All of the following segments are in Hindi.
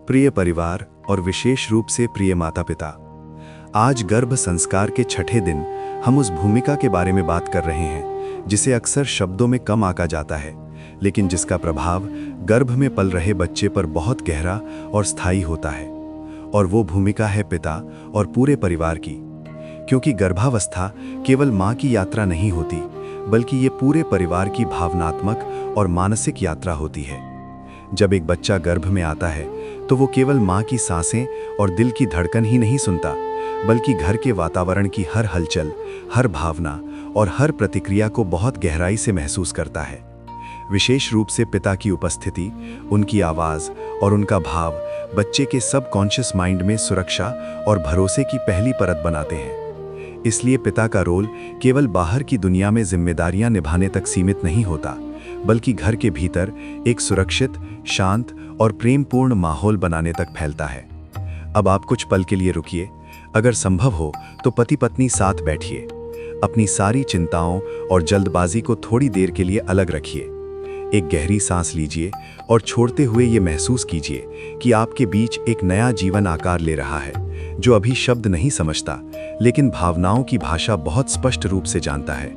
प्रिय परिवार और विशेष रूप से प्रिय माता पिता, आज गर्भ संस्कार के छठे दिन हम उस भूमिका के बारे में बात कर रहे हैं जिसे अक्सर शब्दों में कम आंका जाता है, लेकिन जिसका प्रभाव गर्भ में पल रहे बच्चे पर बहुत गहरा और स्थायी होता है। और वो भूमिका है पिता और पूरे परिवार की, क्योंकि गर्भावस्था केवल माँ की यात्रा नहीं होती, बल्कि ये पूरे परिवार की भावनात्मक और मानसिक यात्रा होती है। जब एक बच्चा गर्भ में आता है तो वो केवल माँ की सांसें और दिल की धड़कन ही नहीं सुनता, बल्कि घर के वातावरण की हर हलचल, हर भावना और हर प्रतिक्रिया को बहुत गहराई से महसूस करता है। विशेष रूप से पिता की उपस्थिति, उनकी आवाज़ और उनका भाव बच्चे के सबकॉन्शियस माइंड में सुरक्षा और भरोसे की पहली परत बनाते हैं। इसलिए पिता का रोल केवल बाहर की दुनिया में जिम्मेदारियां निभाने तक सीमित नहीं होता, बल्कि घर के भीतर एक सुरक्षित, शांत और प्रेमपूर्ण माहौल बनाने तक फैलता है। अब आप कुछ पल के लिए रुकिए। अगर संभव हो तो पति पत्नी साथ बैठिए। अपनी सारी चिंताओं और जल्दबाजी को थोड़ी देर के लिए अलग रखिए। एक गहरी सांस लीजिए और छोड़ते हुए ये महसूस कीजिए कि आपके बीच एक नया जीवन आकार ले रहा है, जो अभी शब्द नहीं समझता, लेकिन भावनाओं की भाषा बहुत स्पष्ट रूप से जानता है।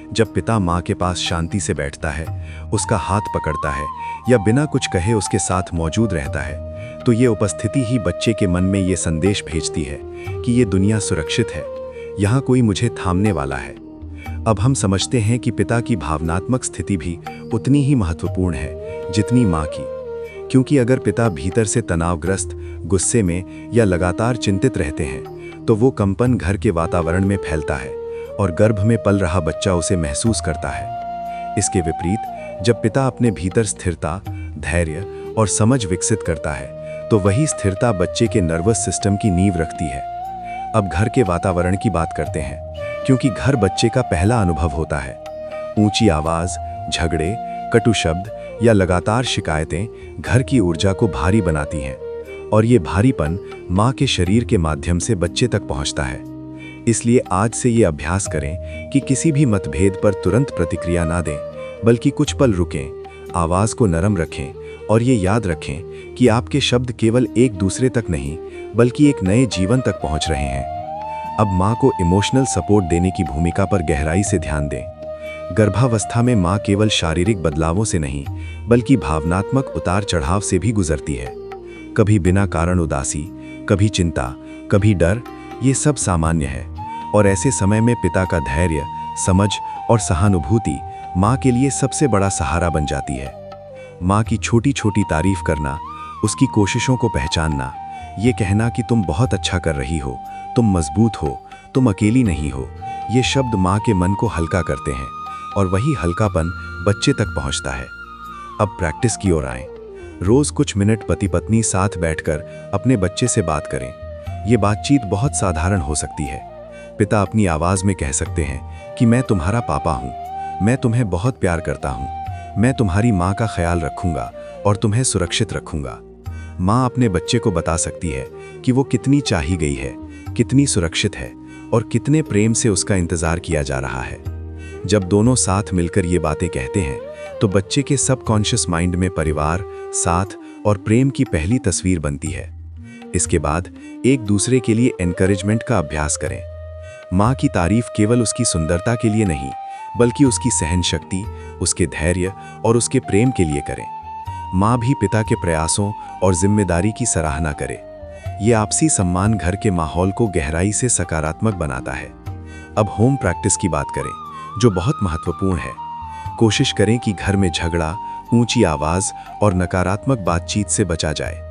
जब पिता माँ के पास शांति से बैठता है, उसका हाथ पकड़ता है या बिना कुछ कहे उसके साथ मौजूद रहता है, तो ये उपस्थिति ही बच्चे के मन में ये संदेश भेजती है कि ये दुनिया सुरक्षित है, यहाँ कोई मुझे थामने वाला है। अब हम समझते हैं कि पिता की भावनात्मक स्थिति भी उतनी ही महत्वपूर्ण है जितनी माँ की, क्योंकि अगर पिता भीतर से तनावग्रस्त, गुस्से में या लगातार चिंतित रहते हैं, तो वो कंपन घर के वातावरण में फैलता है और गर्भ में पल रहा बच्चा उसे महसूस करता है। इसके विपरीत, जब पिता अपने भीतर स्थिरता, धैर्य और समझ विकसित करता है, तो वही स्थिरता बच्चे के नर्वस सिस्टम की नींव रखती है। अब घर के वातावरण की बात करते हैं, क्योंकि घर बच्चे का पहला अनुभव होता है। ऊंची आवाज़, झगड़े, कटु शब्द या लगातार शिकायतें घर की ऊर्जा को भारी बनाती हैं, और ये भारीपन माँ के शरीर के माध्यम से बच्चे तक पहुँचता है। इसलिए आज से ये अभ्यास करें कि किसी भी मतभेद पर तुरंत प्रतिक्रिया ना दें, बल्कि कुछ पल रुकें, आवाज़ को नरम रखें और ये याद रखें कि आपके शब्द केवल एक दूसरे तक नहीं, बल्कि एक नए जीवन तक पहुंच रहे हैं। अब माँ को इमोशनल सपोर्ट देने की भूमिका पर गहराई से ध्यान दें। गर्भावस्था में माँ केवल शारीरिक बदलावों से नहीं, बल्कि भावनात्मक उतार चढ़ाव से भी गुजरती है। कभी बिना कारण उदासी, कभी चिंता, कभी डर, ये सब सामान्य है। और ऐसे समय में पिता का धैर्य, समझ और सहानुभूति माँ के लिए सबसे बड़ा सहारा बन जाती है। माँ की छोटी छोटी तारीफ करना, उसकी कोशिशों को पहचानना, ये कहना कि तुम बहुत अच्छा कर रही हो, तुम मजबूत हो, तुम अकेली नहीं हो, ये शब्द माँ के मन को हल्का करते हैं, और वही हल्कापन बच्चे तक पहुँचता है। अब प्रैक्टिस की ओर आएं। रोज़ कुछ मिनट पति पत्नी साथ बैठकर अपने बच्चे से बात करें। ये बातचीत बहुत साधारण हो सकती है। पिता अपनी आवाज़ में कह सकते हैं कि मैं तुम्हारा पापा हूँ, मैं तुम्हें बहुत प्यार करता हूँ, मैं तुम्हारी माँ का ख्याल रखूँगा और तुम्हें सुरक्षित रखूँगा। माँ अपने बच्चे को बता सकती है कि वो कितनी चाही गई है, कितनी सुरक्षित है और कितने प्रेम से उसका इंतज़ार किया जा रहा है। जब दोनों साथ मिलकर ये बातें कहते हैं, तो बच्चे के सबकॉन्शियस माइंड में परिवार, साथ और प्रेम की पहली तस्वीर बनती है। इसके बाद एक दूसरे के लिए एनकरेजमेंट का अभ्यास करें। माँ की तारीफ केवल उसकी सुंदरता के लिए नहीं, बल्कि उसकी सहन शक्ति, उसके धैर्य और उसके प्रेम के लिए करें। माँ भी पिता के प्रयासों और जिम्मेदारी की सराहना करे। ये आपसी सम्मान घर के माहौल को गहराई से सकारात्मक बनाता है। अब होम प्रैक्टिस की बात करें, जो बहुत महत्वपूर्ण है। कोशिश करें कि घर में झगड़ा, ऊंची आवाज़ और नकारात्मक बातचीत से बचा जाए।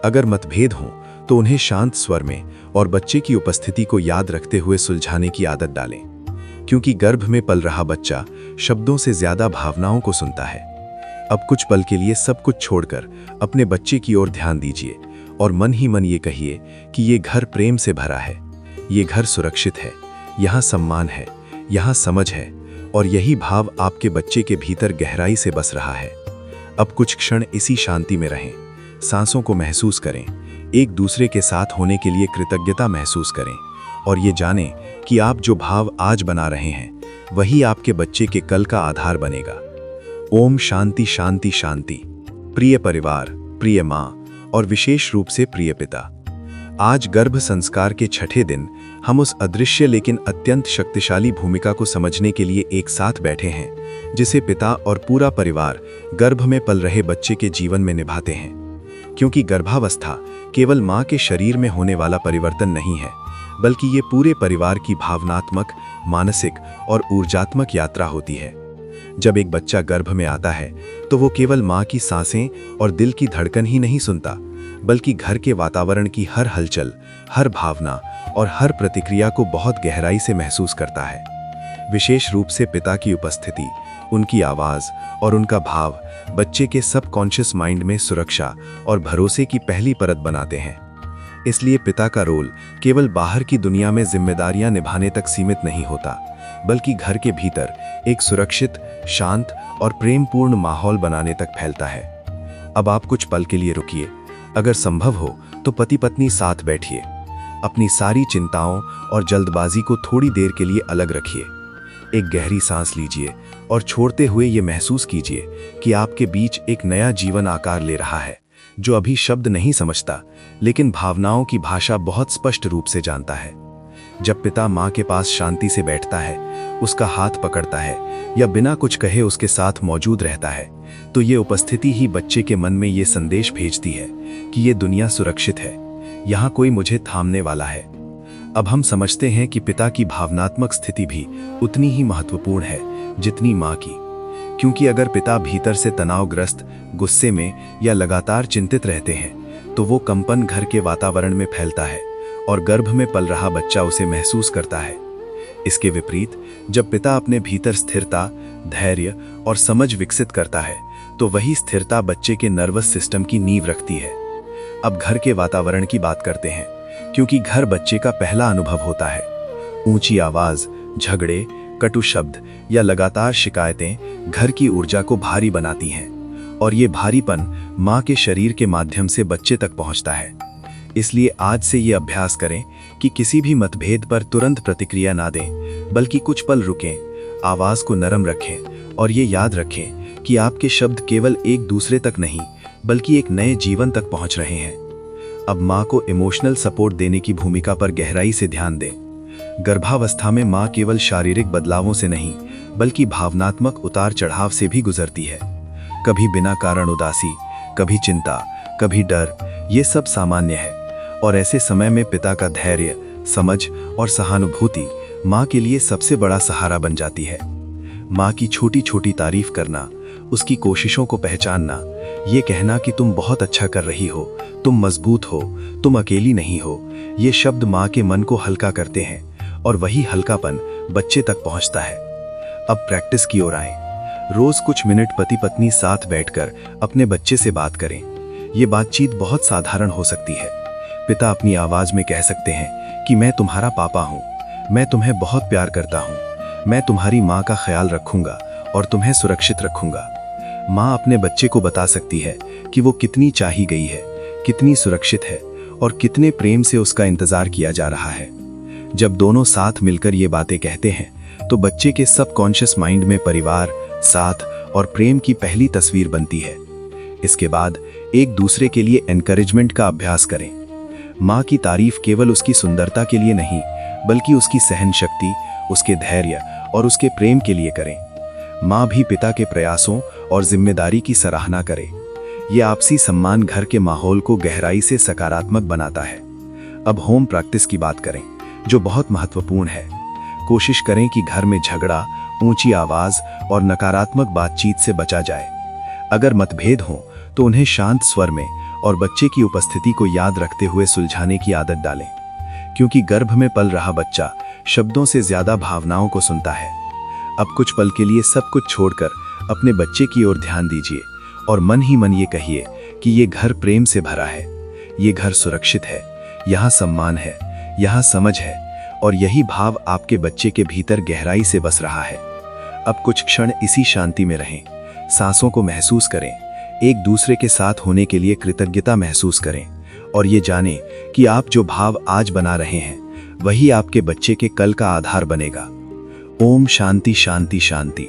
अगर मतभेद हों तो उन्हें शांत स्वर में और बच्चे की उपस्थिति को याद रखते हुए सुलझाने की आदत डालें, क्योंकि गर्भ में पल रहा बच्चा शब्दों से ज्यादा भावनाओं को सुनता है। अब कुछ पल के लिए सब कुछ छोड़कर अपने बच्चे की ओर ध्यान दीजिए और मन ही मन ये कहिए कि ये घर प्रेम से भरा है, ये घर सुरक्षित है, यहाँ सम्मान है, यहाँ समझ है, और यही भाव आपके बच्चे के भीतर गहराई से बस रहा है। अब कुछ क्षण इसी शांति में रहें, सांसों को महसूस करें, एक दूसरे के साथ होने के लिए कृतज्ञता महसूस करें, और ये जानें कि आप जो भाव आज बना रहे हैं, वही आपके बच्चे के कल का आधार बनेगा। ओम शांति शांति शांति। प्रिय परिवार, प्रिय माँ और विशेष रूप से प्रिय पिता। आज गर्भ संस्कार के छठे दिन हम उस अदृश्य लेकिन अत्यंत शक्तिशाली भूमिका को समझने के लिए एक साथ बैठे हैं, जिसे पिता और पूरा परिवार गर्भ में पल रहे बच्चे के जीवन में निभाते हैं। क्योंकि गर्भावस्था केवल माँ के शरीर में होने वाला परिवर्तन नहीं है, बल्कि ये पूरे परिवार की भावनात्मक, मानसिक और ऊर्जात्मक यात्रा होती है। जब एक बच्चा गर्भ में आता है तो वो केवल माँ की सांसें और दिल की धड़कन ही नहीं सुनता, बल्कि घर के वातावरण की हर हलचल, हर भावना और हर प्रतिक्रिया को बहुत गहराई से महसूस करता है। विशेष रूप से पिता की उपस्थिति, उनकी आवाज़ और उनका भाव बच्चे के सबकॉन्शियस माइंड में सुरक्षा और भरोसे की पहली परत बनाते हैं। इसलिए पिता का रोल केवल बाहर की दुनिया में जिम्मेदारियां निभाने तक सीमित नहीं होता, बल्कि घर के भीतर एक सुरक्षित, शांत और प्रेमपूर्ण माहौल बनाने तक फैलता है। अब आप कुछ पल के लिए रुकिए। अगर संभव हो तो पति पत्नी साथ बैठिए। अपनी सारी चिंताओं और जल्दबाजी को थोड़ी देर के लिए अलग रखिए। एक गहरी सांस लीजिए और छोड़ते हुए ये महसूस कीजिए कि आपके बीच एक नया जीवन आकार ले रहा है, जो अभी शब्द नहीं समझता, लेकिन भावनाओं की भाषा बहुत स्पष्ट रूप से जानता है। जब पिता माँ के पास शांति से बैठता है, उसका हाथ पकड़ता है या बिना कुछ कहे उसके साथ मौजूद रहता है, तो ये उपस्थिति ही बच्चे के मन में ये संदेश भेजती है कि ये दुनिया सुरक्षित है, यहाँ कोई मुझे थामने वाला है। अब हम समझते हैं कि पिता की भावनात्मक स्थिति भी उतनी ही महत्वपूर्ण है जितनी माँ की। क्योंकि अगर पिता भीतर से तनावग्रस्त, गुस्से में या लगातार चिंतित रहते हैं, तो वो कंपन घर के वातावरण में फैलता है और गर्भ में पल रहा बच्चा उसे महसूस करता है। इसके विपरीत जब पिता अपने भीतर स्थिरता, धैर्य और समझ विकसित करता है, तो वही स्थिरता बच्चे के नर्वस सिस्टम की नींव रखती है। अब घर के वातावरण की बात करते हैं, क्योंकि घर बच्चे का पहला अनुभव होता है। ऊंची आवाज, झगड़े, कटु शब्द या लगातार शिकायतें घर की ऊर्जा को भारी बनाती हैं, और ये भारीपन माँ के शरीर के माध्यम से बच्चे तक पहुँचता है। इसलिए आज से ये अभ्यास करें कि किसी भी मतभेद पर तुरंत प्रतिक्रिया ना दें, बल्कि कुछ पल रुकें, आवाज़ को नरम रखें और ये याद रखें कि आपके शब्द केवल एक दूसरे तक नहीं, बल्कि एक नए जीवन तक पहुंच रहे हैं। अब माँ को इमोशनल सपोर्ट देने की भूमिका पर गहराई से ध्यान दें। गर्भावस्था में माँ केवल शारीरिक बदलावों से नहीं, बल्कि भावनात्मक उतार चढ़ाव से भी गुजरती है। कभी बिना कारण उदासी, कभी चिंता, कभी डर, ये सब सामान्य है। और ऐसे समय में पिता का धैर्य, समझ और सहानुभूति माँ के लिए सबसे बड़ा सहारा बन जाती है। माँ की छोटी छोटी तारीफ करना, उसकी कोशिशों को पहचानना, ये कहना कि तुम बहुत अच्छा कर रही हो, तुम मजबूत हो, तुम अकेली नहीं हो, ये शब्द माँ के मन को हल्का करते हैं और वही हल्कापन बच्चे तक पहुँचता है। अब प्रैक्टिस की ओर आएं। रोज कुछ मिनट पति पत्नी साथ बैठकर अपने बच्चे से बात करें। ये बातचीत बहुत साधारण हो सकती है। पिता अपनी आवाज में कह सकते हैं कि मैं तुम्हारा पापा हूँ, मैं तुम्हें बहुत प्यार करता हूँ, मैं तुम्हारी माँ का ख्याल रखूंगा और तुम्हें सुरक्षित रखूंगा। माँ अपने बच्चे को बता सकती है कि वो कितनी चाही गई है, कितनी सुरक्षित है और कितने प्रेम से उसका इंतजार किया जा रहा है। जब दोनों साथ मिलकर ये बातें कहते हैं, तो बच्चे के सबकॉन्शियस माइंड में परिवार, साथ और प्रेम की पहली तस्वीर बनती है। इसके बाद एक दूसरे के लिए एनकरेजमेंट का अभ्यास करें। माँ की तारीफ केवल उसकी सुंदरता के लिए नहीं, बल्कि उसकी सहन शक्ति, उसके धैर्य और उसके प्रेम के लिए करें। माँ भी पिता के प्रयासों और जिम्मेदारी की सराहना करे। ये आपसी सम्मान घर के माहौल को गहराई से सकारात्मक बनाता है। अब होम प्रैक्टिस की बात करें, जो बहुत महत्वपूर्ण है। कोशिश करें कि घर में झगड़ा, ऊंची आवाज और नकारात्मक बातचीत से बचा जाए। अगर मतभेद हो तो उन्हें शांत स्वर में और बच्चे की उपस्थिति को याद रखते हुए सुलझाने की आदत डालें, क्योंकि गर्भ में पल रहा बच्चा शब्दों से ज्यादा भावनाओं को सुनता है। अब कुछ पल के लिए सब कुछ छोड़कर अपने बच्चे की ओर ध्यान दीजिए और मन ही मन ये कहिए कि ये घर प्रेम से भरा है, ये घर सुरक्षित है, यहाँ सम्मान है, यहाँ समझ है, और यही भाव आपके बच्चे के भीतर गहराई से बस रहा है। अब कुछ क्षण इसी शांति में रहें, सांसों को महसूस करें, एक दूसरे के साथ होने के लिए कृतज्ञता महसूस करें और ये जानें कि आप जो भाव आज बना रहे हैं, वही आपके बच्चे के कल का आधार बनेगा। ओम शांति शांति शांति।